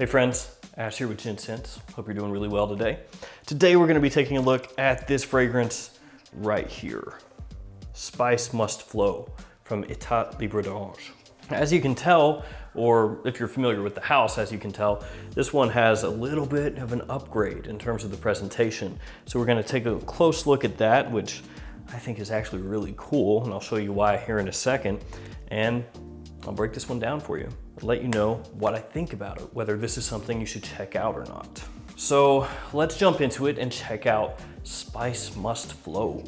Hey friends, Ash here with Gents. Hope you're doing really well today. Today we're going to be taking a look at this fragrance right here. Spice Must Flow from Etat Libre. As you can tell, or if you're familiar with the house, as you can tell, this one has a little bit of an upgrade in terms of the presentation. So we're going to take a close look at that, which I think is actually really cool, and I'll show you why here in a second. And I'll break this one down for you, let you know what I think about it, whether this is something you should check out or not. So let's jump into it and check out Spice Must Flow.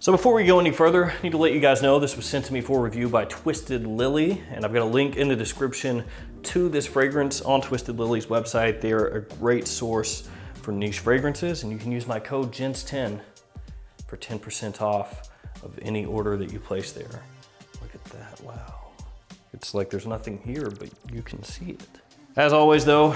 So before we go any further, I need to let you guys know this was sent to me for review by Twisted Lily, and I've got a link in the description to this fragrance on Twisted Lily's website. They're a great source for niche fragrances, and you can use my code GENTS10 for 10% off of any order that you place there. Look at that, wow. It's like there's nothing here, but you can see it. As always though,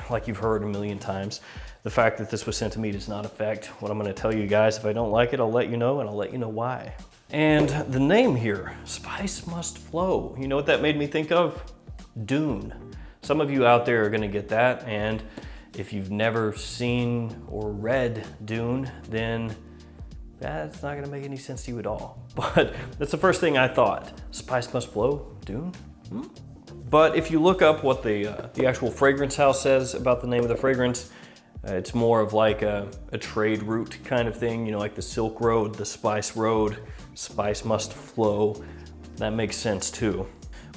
like you've heard a million times, the fact that this was sent to me does not affect what I'm gonna tell you guys. If I don't like it, I'll let you know, and I'll let you know why. And the name here, Spice Must Flow. You know what that made me think of? Dune. Some of you out there are gonna get that, and if you've never seen or read Dune, then that's not gonna make any sense to you at all. But that's the first thing I thought. Spice Must Flow, Dune? But if you look up what the actual fragrance house says about the name of the fragrance, it's more of like a trade route kind of thing, you know, like the Silk Road, the Spice Road, Spice Must Flow. That makes sense too.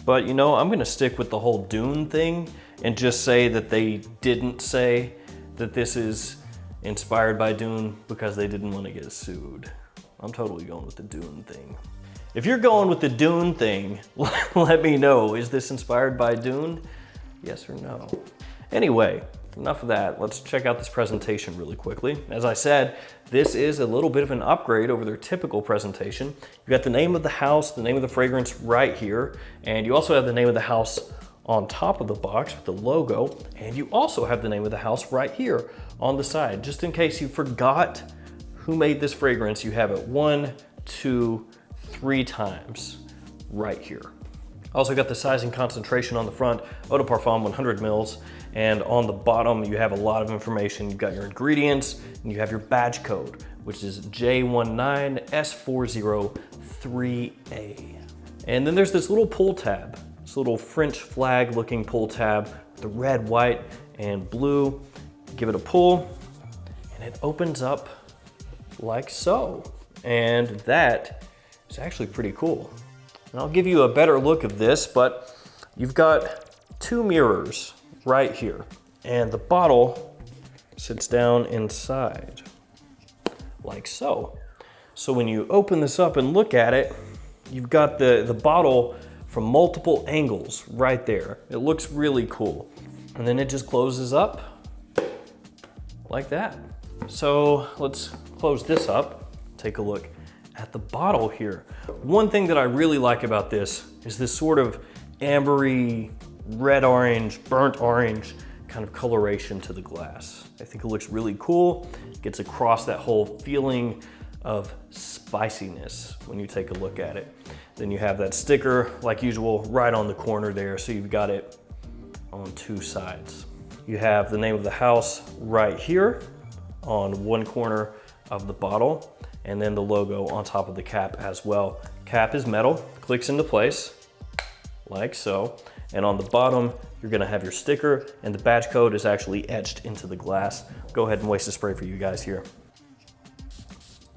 But you know, I'm gonna stick with the whole Dune thing and just say that they didn't say that this is inspired by Dune because they didn't want to get sued. I'm totally going with the Dune thing. If you're going with the Dune thing, let me know. Is this inspired by Dune? Yes or no? Anyway, enough of that. Let's check out this presentation really quickly. As I said, this is a little bit of an upgrade over their typical presentation. You got the name of the house, the name of the fragrance right here, and you also have the name of the house on top of the box with the logo, and you also have the name of the house right here on the side. Just in case you forgot who made this fragrance, you have it 1, 2, 3 times right here. Also got the size and concentration on the front, Eau de Parfum 100 mils, and on the bottom you have a lot of information. You've got your ingredients, and you have your badge code, which is J19S403A. And then there's this little pull tab, this little French flag looking pull tab with the red, white, and blue. Give it a pull, and it opens up like so. And that is actually pretty cool. And I'll give you a better look of this, but you've got 2 mirrors right here, and the bottle sits down inside like so. So when you open this up and look at it, you've got the bottle from multiple angles right there. It looks really cool. And then it just closes up like that. So let's close this up, take a look at the bottle here. One thing that I really like about this is this sort of ambery, red-orange, burnt orange kind of coloration to the glass. I think it looks really cool. It gets across that whole feeling of spiciness when you take a look at it. Then you have that sticker, like usual, right on the corner there, so you've got it on 2 sides. You have the name of the house right here on one corner of the bottle, and then the logo on top of the cap as well. Cap is metal, clicks into place, like so. And on the bottom, you're gonna have your sticker, and the badge code is actually etched into the glass. Go ahead and waste a spray for you guys here.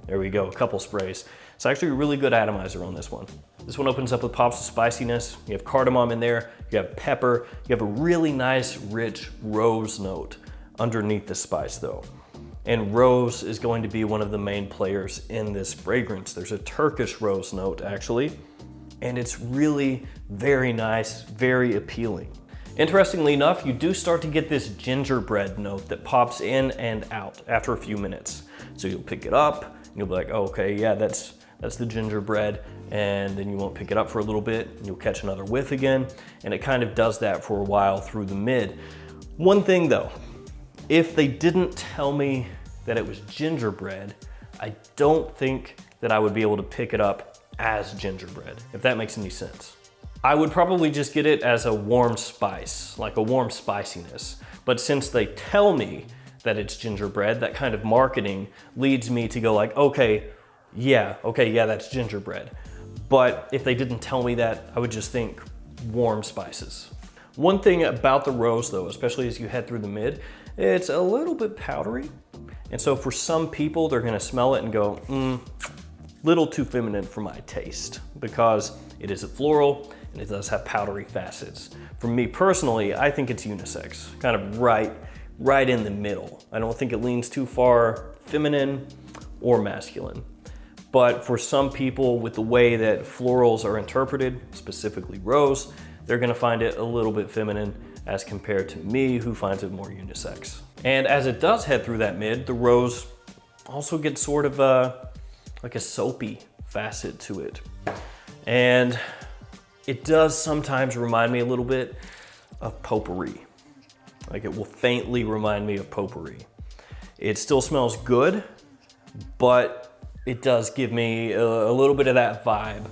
There we go, a couple sprays. It's actually a really good atomizer on this one. This one opens up with pops of spiciness. You have cardamom in there, you have pepper, you have a really nice, rich rose note underneath the spice though. And rose is going to be one of the main players in this fragrance. There's a Turkish rose note actually, and it's really very nice, very appealing. Interestingly enough, you do start to get this gingerbread note that pops in and out after a few minutes. So you'll pick it up, and you'll be like, oh, okay, yeah, that's the gingerbread, and then you won't pick it up for a little bit, and you'll catch another whiff again, and it kind of does that for a while through the mid. One thing though, if they didn't tell me that it was gingerbread, I don't think that I would be able to pick it up as gingerbread, if that makes any sense. I would probably just get it as a warm spice, like a warm spiciness. But since they tell me that it's gingerbread, that kind of marketing leads me to go like, okay, yeah, that's gingerbread. But if they didn't tell me that, I would just think warm spices. One thing about the rose though, especially as you head through the mid, it's a little bit powdery. And so for some people, they're gonna smell it and go, little too feminine for my taste, because it is a floral and it does have powdery facets. For me personally, I think it's unisex, kind of right in the middle. I don't think it leans too far feminine or masculine. But for some people, with the way that florals are interpreted, specifically rose, they're gonna find it a little bit feminine as compared to me, who finds it more unisex. And as it does head through that mid, the rose also gets sort of like a soapy facet to it. And it does sometimes remind me a little bit of potpourri. Like it will faintly remind me of potpourri. It still smells good, but it does give me a little bit of that vibe.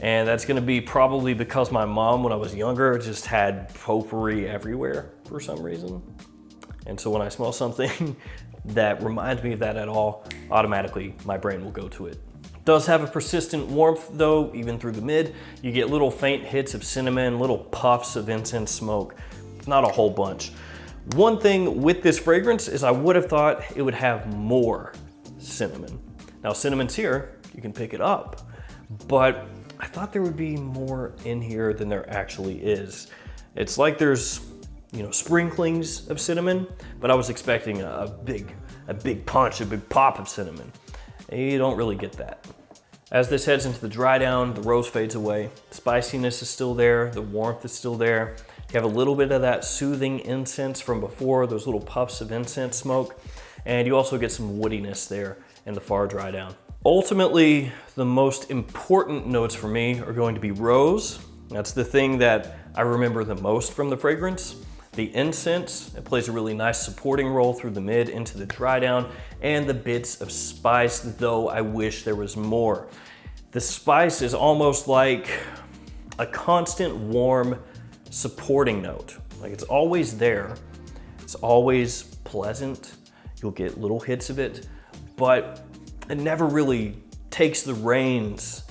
And that's gonna be probably because my mom, when I was younger, just had potpourri everywhere for some reason. And so when I smell something that reminds me of that at all, automatically my brain will go to it. Does have a persistent warmth though, even through the mid. You get little faint hits of cinnamon, little puffs of incense smoke, not a whole bunch. One thing with this fragrance is I would have thought it would have more cinnamon. Now cinnamon's here, you can pick it up, but I thought there would be more in here than there actually is. It's like there's, sprinklings of cinnamon, but I was expecting a big punch, a big pop of cinnamon. You don't really get that. As this heads into the dry down, the rose fades away. Spiciness is still there, the warmth is still there. You have a little bit of that soothing incense from before, those little puffs of incense smoke, and you also get some woodiness there in the far dry down. Ultimately, the most important notes for me are going to be rose. That's the thing that I remember the most from the fragrance. The incense, it plays a really nice supporting role through the mid into the dry down, and the bits of spice, though I wish there was more. The spice is almost like a constant warm supporting note. Like it's always there. It's always pleasant. You'll get little hits of it, but it never really takes the reins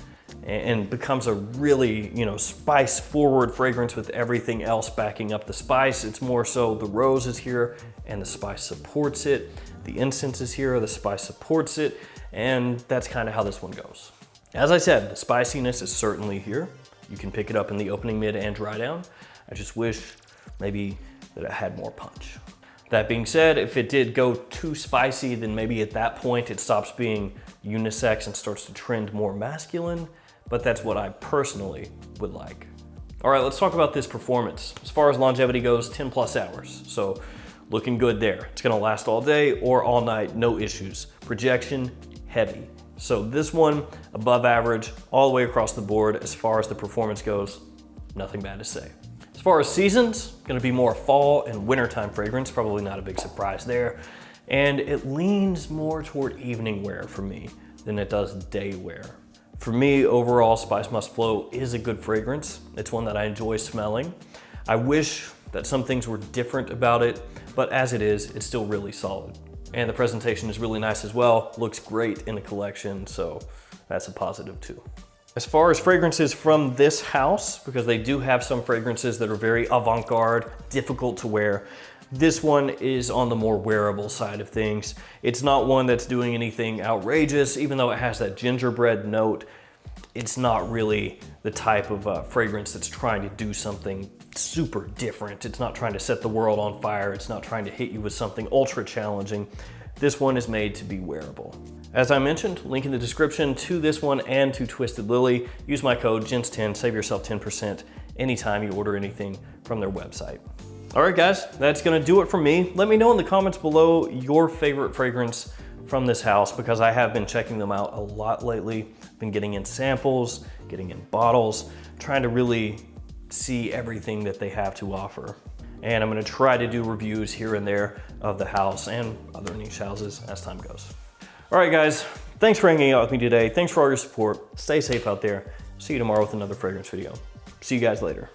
and becomes a really, spice forward fragrance with everything else backing up the spice. It's more so the rose is here and the spice supports it. The incense is here, the spice supports it, and that's kind of how this one goes. As I said, the spiciness is certainly here. You can pick it up in the opening, mid, and dry down. I just wish maybe that it had more punch. That being said, if it did go too spicy, then maybe at that point it stops being unisex and starts to trend more masculine, but that's what I personally would like. All right, let's talk about this performance. As far as longevity goes, 10 plus hours. So looking good there. It's gonna last all day or all night, no issues. Projection, heavy. So this one, above average, all the way across the board. As far as the performance goes, nothing bad to say. As far as seasons, gonna be more fall and wintertime fragrance, probably not a big surprise there. And it leans more toward evening wear for me than it does day wear. For me, overall, Spice Must Flow is a good fragrance. It's one that I enjoy smelling. I wish that some things were different about it, but as it is, it's still really solid. And the presentation is really nice as well. Looks great in the collection, so that's a positive too. As far as fragrances from this house, because they do have some fragrances that are very avant-garde, difficult to wear, this one is on the more wearable side of things. It's not one that's doing anything outrageous, even though it has that gingerbread note. It's not really the type of fragrance that's trying to do something super different. It's not trying to set the world on fire. It's not trying to hit you with something ultra challenging. This one is made to be wearable. As I mentioned, link in the description to this one and to Twisted Lily. Use my code GENTS10, save yourself 10% anytime you order anything from their website. All right, guys, that's gonna do it for me. Let me know in the comments below your favorite fragrance from this house, because I have been checking them out a lot lately. Been getting in samples, getting in bottles, trying to really see everything that they have to offer. And I'm gonna try to do reviews here and there of the house and other niche houses as time goes. All right, guys, Thanks for hanging out with me today. Thanks for all your support. Stay safe out there. See you tomorrow with another fragrance video. See you guys later.